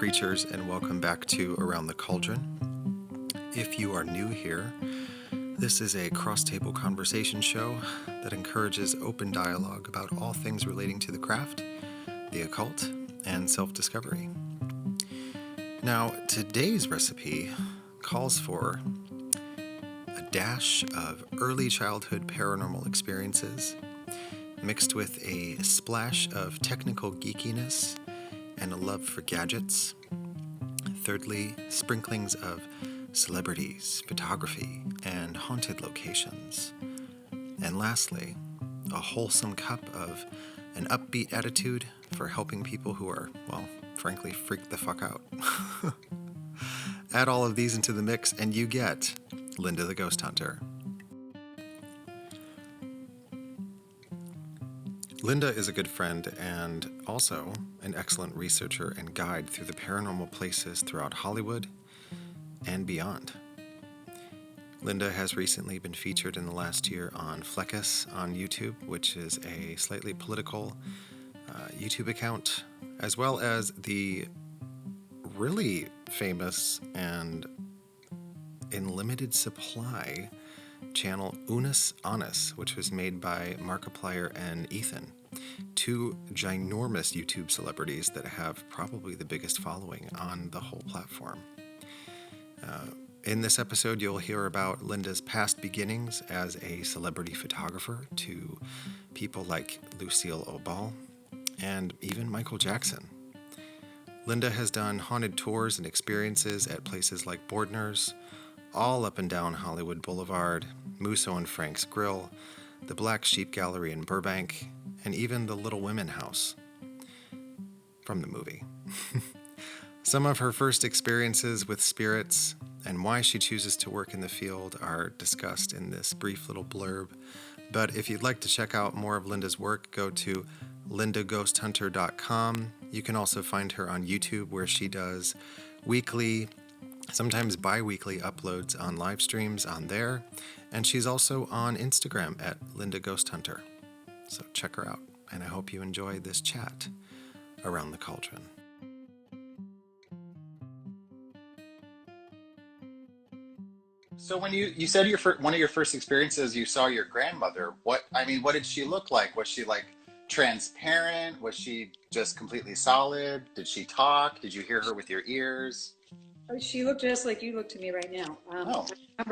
creatures, and welcome back to Around the Cauldron. If you are new here, this is a cross-table conversation show that encourages open dialogue about all things relating to the craft, the occult, and self-discovery. Now, today's recipe calls for a dash of early childhood paranormal experiences, mixed with a splash of technical geekiness and a love for gadgets. Thirdly, sprinklings of celebrities, photography, and haunted locations. And lastly, a wholesome cup of an upbeat attitude for helping people who are, well, frankly, freaked the fuck out. Add all of these into the mix and you get Linda the Ghost Hunter. Linda is a good friend and also an excellent researcher and guide through the paranormal places throughout Hollywood and beyond. Linda has recently been featured in the last year on Fleckus on YouTube, which is a slightly political YouTube account, as well as the really famous and in limited supply channel Unus Annus, which was made by Markiplier and Ethan, two ginormous YouTube celebrities that have probably the biggest following on the whole platform. In this episode, you'll hear about Linda's past beginnings as a celebrity photographer to people like Lucille Obal and even Michael Jackson. Linda has done haunted tours and experiences at places like Bordner's, all up and down Hollywood Boulevard, Musso and Frank's Grill, the Black Sheep Gallery in Burbank, and even the Little Women House from the movie. Some of her first experiences with spirits and why she chooses to work in the field are discussed in this brief little blurb. But if you'd like to check out more of Linda's work, go to lindaghosthunter.com. You can also find her on YouTube, where she does weekly, sometimes bi-weekly uploads on live streams on there. And she's also on Instagram at Linda Ghost Hunter. So check her out. And I hope you enjoy this chat around the cauldron. So when you said one of your first experiences, you saw your grandmother, what did she look like? Was she like transparent? Was she just completely solid? Did she talk? Did you hear her with your ears? She looked just like you look to me right now. I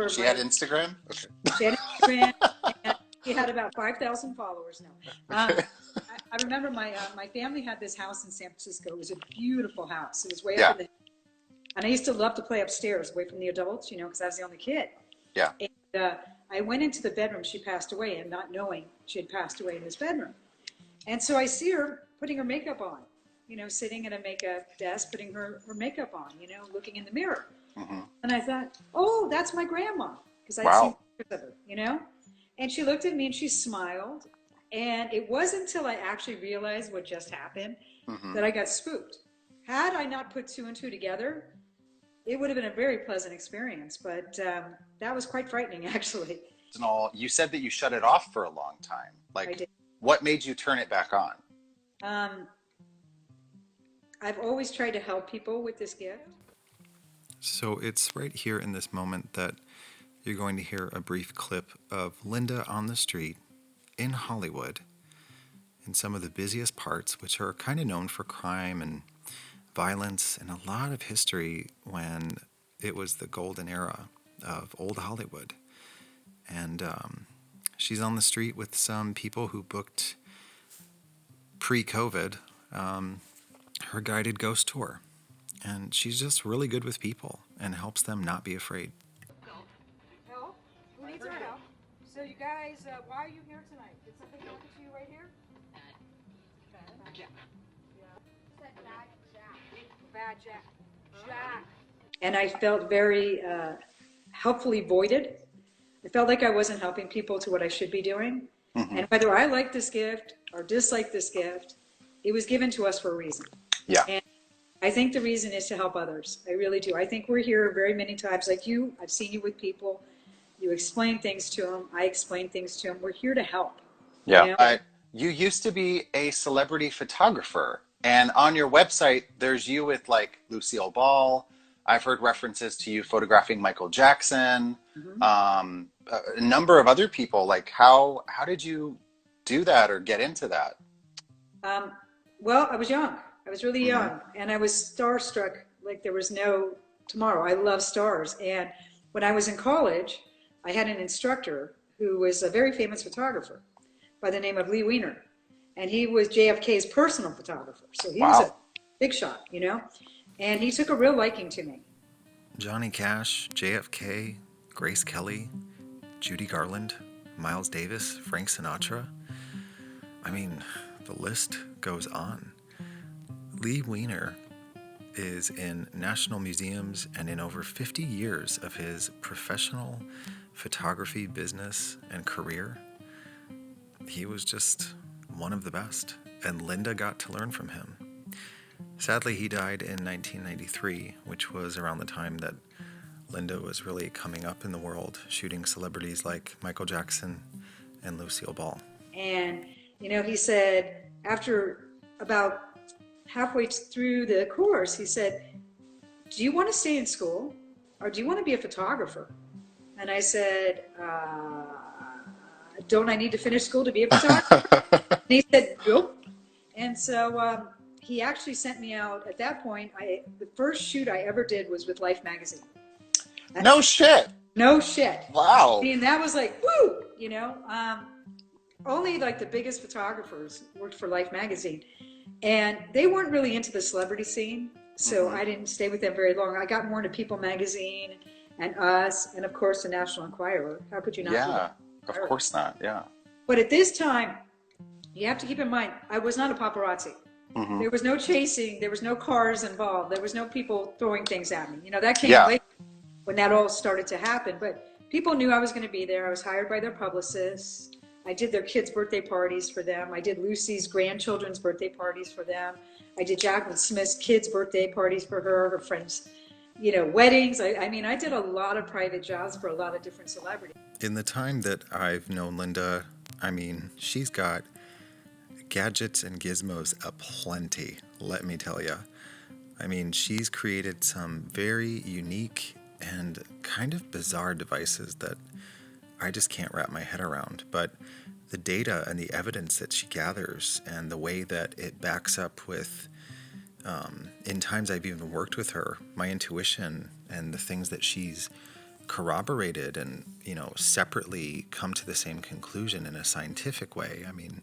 she had Instagram? Okay. She had Instagram, and she had about 5,000 followers now. Okay. I remember my family had this house in San Francisco. It was a beautiful house. It was way Yeah. up in the, and I used to love to play upstairs, away from the adults, because I was the only kid. Yeah. And I went into the bedroom. She passed away, and not knowing she had passed away in this bedroom. And so I see her putting her makeup on, sitting at a makeup desk, putting her makeup on, looking in the mirror. Mm-hmm. And I thought, oh, that's my grandma, because I'd Wow. seen pictures of her, And she looked at me and she smiled. And it wasn't until I actually realized what just happened Mm-hmm. that I got spooked. Had I not put two and two together, it would have been a very pleasant experience. But that was quite frightening, actually. And all, you said that you shut it off for a long time. I Like, did. what made you turn it back on? I've always tried to help people with this gift. So it's right here in this moment that you're going to hear a brief clip of Linda on the street in Hollywood in some of the busiest parts, which are kind of known for crime and violence and a lot of history when it was the golden era of old Hollywood. And she's on the street with some people who booked pre-COVID her guided ghost tour. And she's just really good with people and helps them not be afraid. Help? Who needs our help? So you guys, why are you here tonight? Did something happen to you right here? Bad Jack. Yeah. Bad Jack. Jack. And I felt very helpfully voided. I felt like I wasn't helping people to what I should be doing. Mm-hmm. And whether I like this gift or dislike this gift, it was given to us for a reason. Yeah. And I think the reason is to help others. I really do. I think we're here very many times, like you. I've seen you with people. You explain things to them. I explain things to them. We're here to help. Yeah. You know? You used to be a celebrity photographer. And on your website, there's you with like Lucille Ball. I've heard references to you photographing Michael Jackson, Mhm. a number of other people. Like, how did you do that or get into that? Um, well, I was young. I was really Hmm. young, and I was starstruck like there was no tomorrow. I love stars. And when I was in college, I had an instructor who was a very famous photographer by the name of Lee Weiner. And he was JFK's personal photographer. So he was a Wow. big shot, you know? And he took a real liking to me. Johnny Cash, JFK, Grace Kelly, Judy Garland, Miles Davis, Frank Sinatra. I mean, the list goes on. Lee Weiner is in national museums, and in over 50 years of his professional photography business and career, he was just one of the best, and Linda got to learn from him. Sadly, he died in 1993, which was around the time that Linda was really coming up in the world, shooting celebrities like Michael Jackson and Lucille Ball. And, he said, after about halfway through the course, he said, do you want to stay in school or do you want to be a photographer? And I said, don't I need to finish school to be a photographer? And he said, nope. And so he actually sent me out at that point. The first shoot I ever did was with Life magazine. No shit. No shit. I Wow. mean, that was like, woo, only like the biggest photographers worked for Life magazine. And they weren't really into the celebrity scene. So Hmm. I didn't stay with them very long. I got more into People magazine and Us, and of course the National Enquirer. How could you not do Yeah, that? of course not. Yeah. But at this time, you have to keep in mind, I was not a paparazzi. Hmm. There was no chasing. There was no cars involved. There was no people throwing things at me. That came Yeah. later when that all started to happen. But people knew I was going to be there. I was hired by their publicists. I did their kids' birthday parties for them. I did Lucy's grandchildren's birthday parties for them. I did Jacqueline Smith's kids' birthday parties for her friends, weddings. I mean, I did a lot of private jobs for a lot of different celebrities. In the time that I've known Linda, I mean, she's got gadgets and gizmos aplenty, let me tell you. I mean, she's created some very unique and kind of bizarre devices that I just can't wrap my head around. But the data and the evidence that she gathers and the way that it backs up with, in times I've even worked with her, my intuition and the things that she's corroborated and, separately come to the same conclusion in a scientific way. I mean,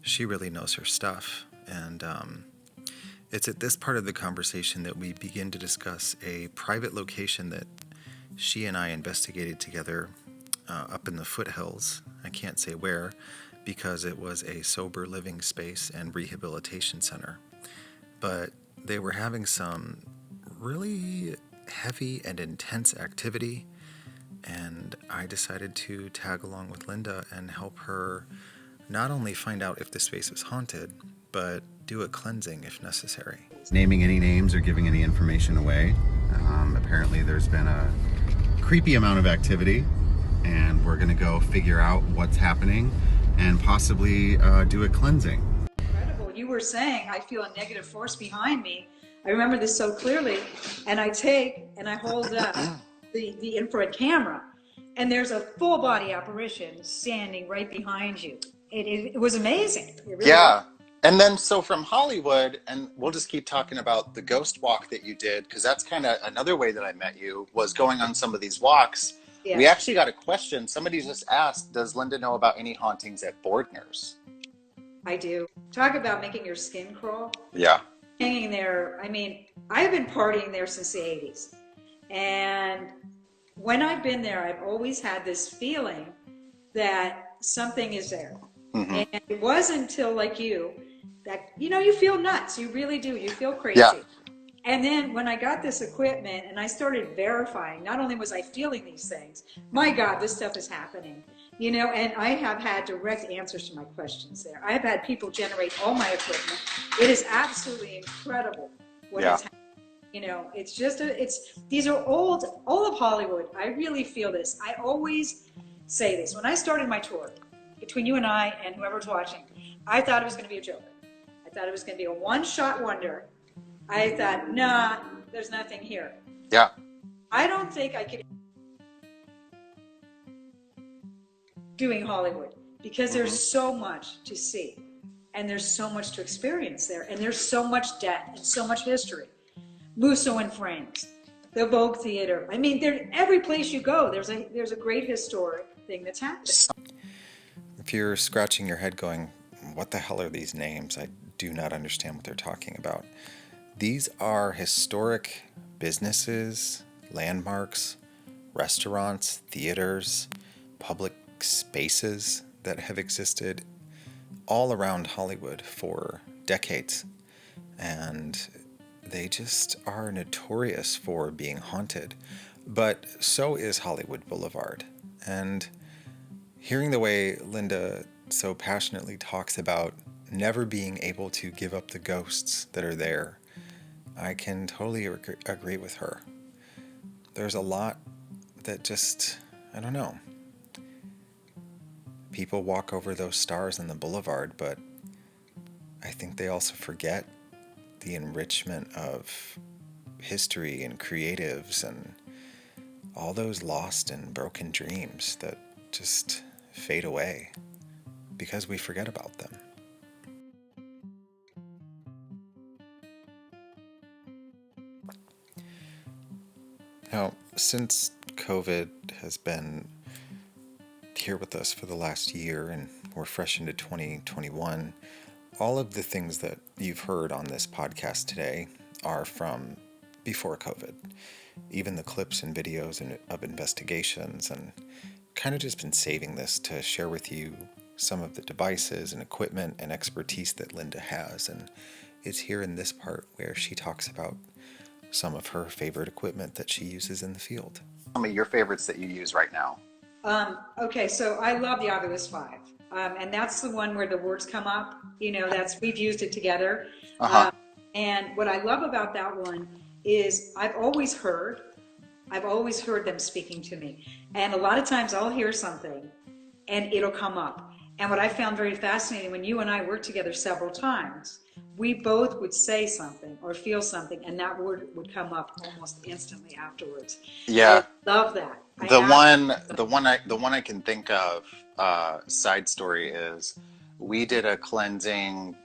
she really knows her stuff. And it's at this part of the conversation that we begin to discuss a private location that she and I investigated together up in the foothills. I can't say where, because it was a sober living space and rehabilitation center. But they were having some really heavy and intense activity, and I decided to tag along with Linda and help her not only find out if the space was haunted, but do a cleansing if necessary. Naming any names or giving any information away. Apparently there's been a creepy amount of activity, and we're going to go figure out what's happening and possibly do a cleansing. Incredible. You were saying, I feel a negative force behind me. I remember this so clearly. And I take and I hold up the infrared camera, and there's a full body apparition standing right behind you. It was amazing. It really Yeah. was. And then, so from Hollywood, and we'll just keep talking about the ghost walk that you did, because that's kind of another way that I met you, was going on some of these walks. Yeah, We actually got a question. Somebody just asked, does Linda know about any hauntings at Bordner's? I do. Talk about making your skin crawl. Yeah. Hanging there, I mean, I've been partying there since the 80s. And when I've been there, I've always had this feeling that something is there. Hmm. And it wasn't until, like you, that, you feel nuts. You really do. You feel crazy. Yeah. And then when I got this equipment and I started verifying, not only was I feeling these things, my God, this stuff is happening. And I have had direct answers to my questions there. I've had people generate all my equipment. It is absolutely incredible what Yeah. is happening. It's just, these are all of Hollywood. I really feel this. I always say this. When I started my tour, between you and I and whoever's watching, I thought it was going to be a joke. I thought it was going to be a one-shot wonder. I thought, nah, there's nothing here. Yeah. I don't think I could doing Hollywood because there's so much to see and there's so much to experience there and there's so much debt and so much history. Musso and Frames, the Vogue Theater. I mean, every place you go, there's a great historic thing that's happening. If you're scratching your head going, what the hell are these names? I do not understand what they're talking about. These are historic businesses, landmarks, restaurants, theaters, public spaces that have existed all around Hollywood for decades. And they just are notorious for being haunted. But so is Hollywood Boulevard. And hearing the way Linda so passionately talks about never being able to give up the ghosts that are there, I can totally agree with her. There's a lot that just, I don't know. People walk over those stars on the boulevard, but I think they also forget the enrichment of history and creatives and all those lost and broken dreams that just fade away because we forget about them. Now, since COVID has been here with us for the last year and we're fresh into 2021, all of the things that you've heard on this podcast today are from before COVID. Even the clips and videos of investigations, and kind of just been saving this to share with you some of the devices and equipment and expertise that Linda has. And it's here in this part where she talks about some of her favorite equipment that she uses in the field. Tell me your favorites that you use right now. Okay, so I love the Ovilus 5. And that's the one where the words come up. You know, we've used it together. And what I love about that one is I've always heard them speaking to me. And a lot of times I'll hear something and it'll come up. And what I found very fascinating, when you and I worked together several times, we both would say something or feel something, and that word would come up almost instantly afterwards. Yeah. I love that. The one I can think of, side story is, we did a cleansing,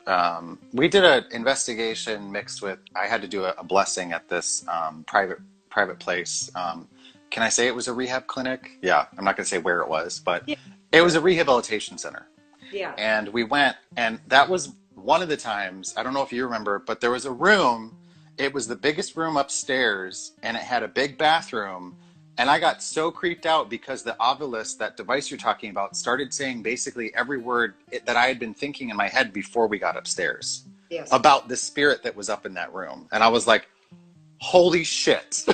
we did an investigation mixed with, I had to do a blessing at this private place. Can I say it was a rehab clinic? Yeah, I'm not going to say where it was, but it was a rehabilitation center. Yeah. And we went, and that was one of the times, I don't know if you remember, but there was a room, it was the biggest room upstairs, and it had a big bathroom. And I got so creeped out because the Ovilus, that device you're talking about, started saying basically every word that I had been thinking in my head before we got upstairs. Yes. About the spirit that was up in that room. And I was like, holy shit.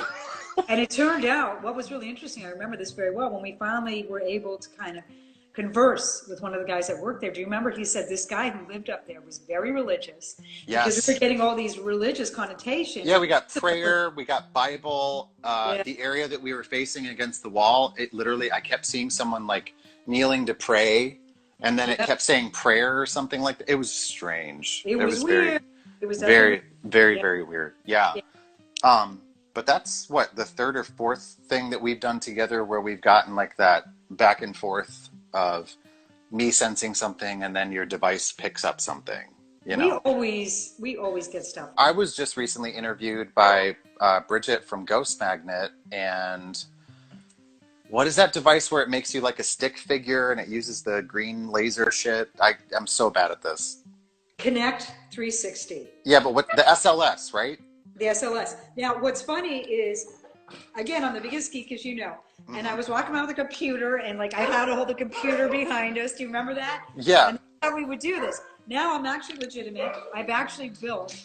And it turned out, what was really interesting, I remember this very well, when we finally were able to kind of converse with one of the guys that worked there. Do you remember? He said this guy who lived up there was very religious. Yes. Because we were getting all these religious connotations. Yeah, we got prayer, we got Bible. The area that we were facing against the wall, it literally, I kept seeing someone like kneeling to pray, and then it kept saying prayer or something like that. It was strange. It was weird. It was very, very weird. Yeah. But that's what, the third or fourth thing that we've done together where we've gotten like that back and forth of me sensing something and then your device picks up something. You know, we always get stuff. I was just recently interviewed by Bridget from Ghost Magnet, and what is that device where it makes you like a stick figure and it uses the green laser shit? I'm so bad at this. Connect 360. Yeah, but what, the SLS, right? The SLS. Now, what's funny is, again, I'm the biggest geek, as you know, and I was walking around with a computer, and like I had to hold the computer behind us. Do you remember that? Yeah. And that's how we would do this. Now I'm actually legitimate. I've actually built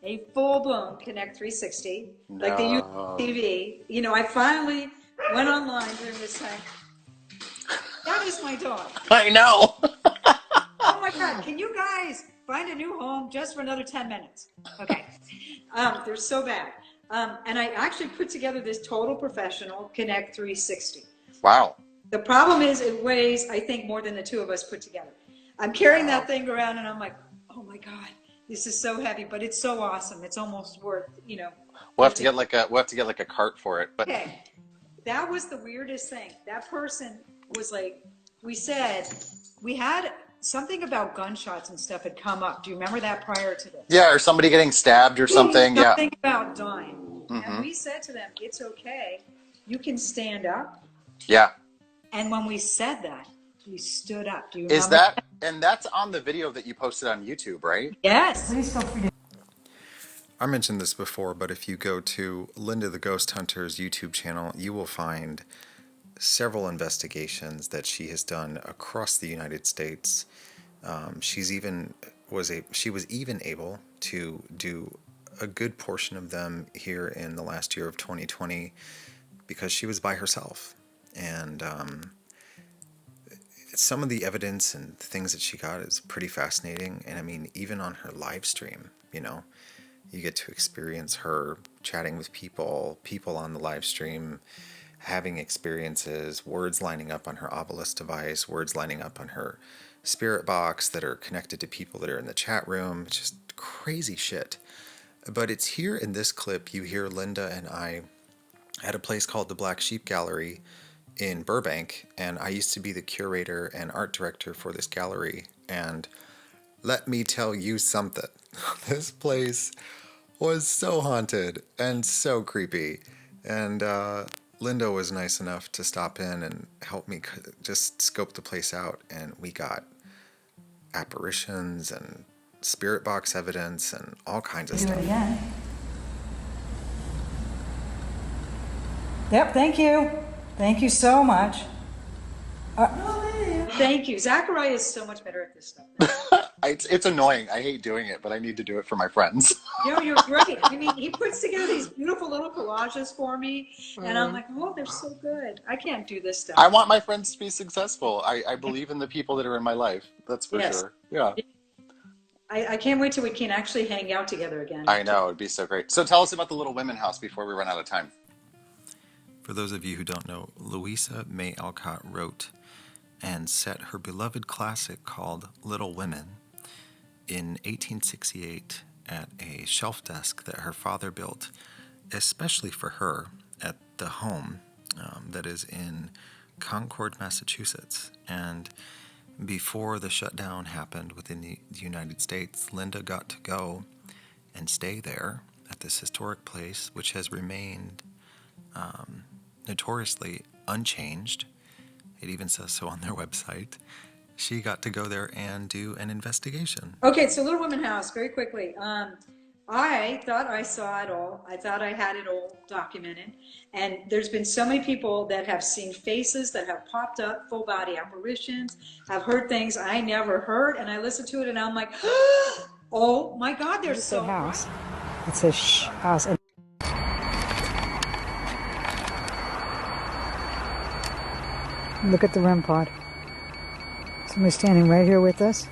a full-blown Connect 360, like they use TV. You know, I finally went online during this time. That is my dog. I know. Oh my God! Can you guys find a new home just for another 10 minutes? Okay. They're so bad. And I actually put together this total professional Connect 360. Wow. The problem is it weighs, I think, more than the two of us put together. I'm carrying that thing around and I'm like, oh my God, This is so heavy, but it's so awesome. It's almost worth, We'll have to get like a cart for it. But okay. That was the weirdest thing. That person was like, we said, we had something about gunshots and stuff had come up. Do you remember that prior to this? yeah, or somebody getting stabbed or something. Yeah. Something about dying. Mm-hmm. And we said to them, it's okay. You can stand up. Yeah. And when we said that, he stood up. Do you Is remember? and that's on the video that you posted on YouTube, right? Yes. I mentioned this before, but if you go to Linda the Ghost Hunter's YouTube channel, you will find several investigations that she has done across the United States. She was even able to do a good portion of them here in the last year of 2020 because she was by herself. And some of the evidence and things that she got is pretty fascinating. And I mean, even on her live stream, you get to experience her chatting with people on the live stream, having experiences, words lining up on her obelisk device, words lining up on her spirit box that are connected to people that are in the chat room. It's just crazy shit. But it's here in this clip, you hear Linda and I at a place called the Black Sheep Gallery in Burbank, and I used to be the curator and art director for this gallery. And let me tell you something. This place was so haunted and so creepy. And Linda was nice enough to stop in and help me just scope the place out. And we got apparitions and spirit box evidence and all kinds of stuff. Do it again. Yep, thank you. Thank you so much. Thank you. Zachariah is so much better at this stuff. It's annoying. I hate doing it, but I need to do it for my friends. You're great. I mean, he puts together these beautiful little collages for me, and I'm like, oh, they're so good. I can't do this stuff. I want my friends to be successful. I believe in the people that are in my life. That's for sure. Yeah. I can't wait till we can actually hang out together again. I know. It'd be so great. So tell us about the Little Women House before we run out of time. For those of you who don't know, Louisa May Alcott wrote and set her beloved classic called Little Women in 1868 at a shelf desk that her father built especially for her at the home that is in Concord, Massachusetts. And before the shutdown happened within the United States, Linda got to go and stay there at this historic place, which has remained notoriously unchanged. It even says so on their website. She got to go there and do an investigation. Okay, so Little Women House, very quickly. I thought I saw it all. I thought I had it all documented. And there's been so many people that have seen faces that have popped up, full body apparitions, have heard things I never heard. And I listened to it and I'm like, oh my God, there's so house. It's a house. Look at the REM pod. Somebody's standing right here with us.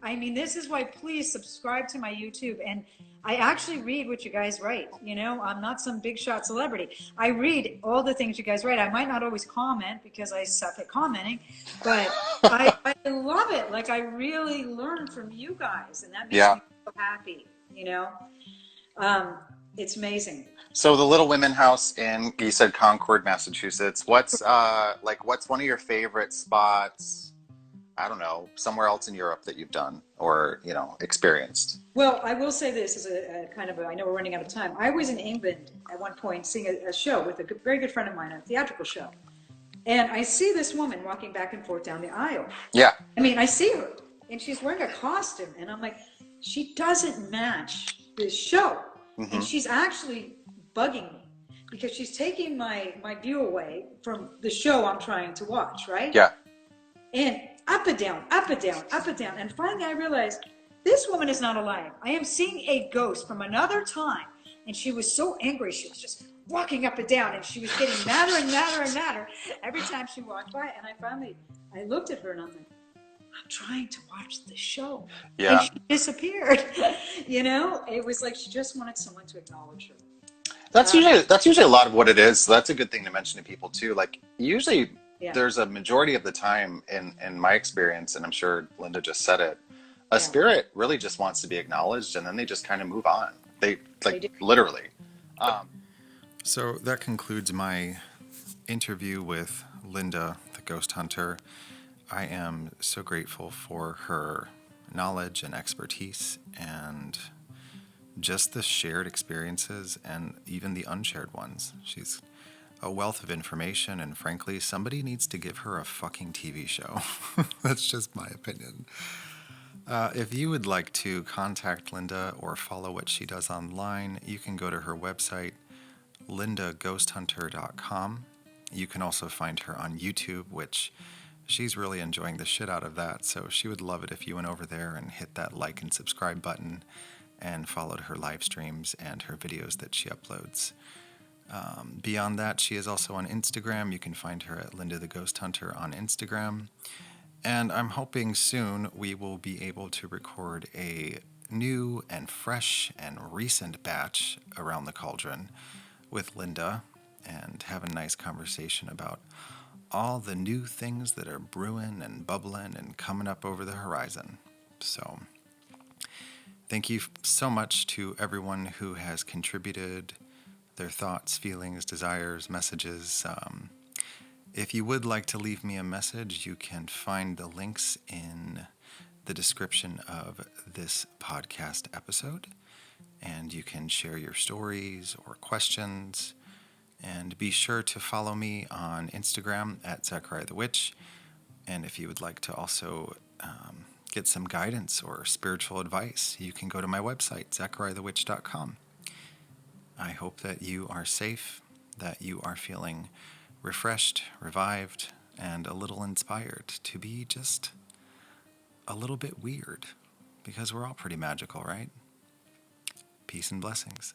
I mean, this is why please subscribe to my YouTube. And I actually read what you guys write. You know, I'm not some big shot celebrity. I read all the things you guys write. I might not always comment because I suck at commenting, but I love it. Like, I really learn from you guys, and that makes me so happy, you know? It's amazing. So the Little Women House in, you said Concord, Massachusetts. What's one of your favorite spots? I don't know, somewhere else in Europe that you've done or, experienced? Well, I will say this as a kind of I know we're running out of time. I was in England at one point seeing a show with a very good friend of mine, a theatrical show. And I see this woman walking back and forth down the aisle. Yeah. I mean, I see her and she's wearing a costume and I'm like, she doesn't match this show. Mm-hmm. And she's actually bugging me because she's taking my view away from the show I'm trying to watch, right? Yeah. And up and down, up and down, up and down. And finally I realized this woman is not alive. I am seeing a ghost from another time. And she was so angry. She was just walking up and down and she was getting madder and madder and madder every time she walked by. And I looked at her and I'm like, I'm trying to watch the show. Yeah. And she disappeared. It was like she just wanted someone to acknowledge her. That's usually a lot of what it is. So that's a good thing to mention to people too. Like usually Yeah. there's a majority of the time in my experience, and I'm sure Linda just said it, a Yeah. spirit really just wants to be acknowledged, and then they just kind of move on. They They like do. literally. Um, So that concludes my interview with Linda, the ghost hunter. I am so grateful for her knowledge and expertise and just the shared experiences and even the unshared ones. She's a wealth of information, and frankly, somebody needs to give her a fucking TV show. That's just my opinion. If you would like to contact Linda or follow what she does online, you can go to her website, lindaghosthunter.com. You can also find her on YouTube, which she's really enjoying the shit out of that, so she would love it if you went over there and hit that like and subscribe button and followed her live streams and her videos that she uploads. Beyond that, she is also on Instagram. You can find her at Linda the Ghost Hunter on Instagram. And I'm hoping soon we will be able to record a new and fresh and recent batch around the cauldron with Linda and have a nice conversation about all the new things that are brewing and bubbling and coming up over the horizon. So, thank you so much to everyone who has contributed their thoughts, feelings, desires, messages. If you would like to leave me a message, you can find the links in the description of this podcast episode, and you can share your stories or questions. And be sure to follow me on Instagram at Zachariah the Witch. And if you would like to also get some guidance or spiritual advice, you can go to my website, zachariahthewitch.com. I hope that you are safe, that you are feeling refreshed, revived, and a little inspired to be just a little bit weird, because we're all pretty magical, right? Peace and blessings.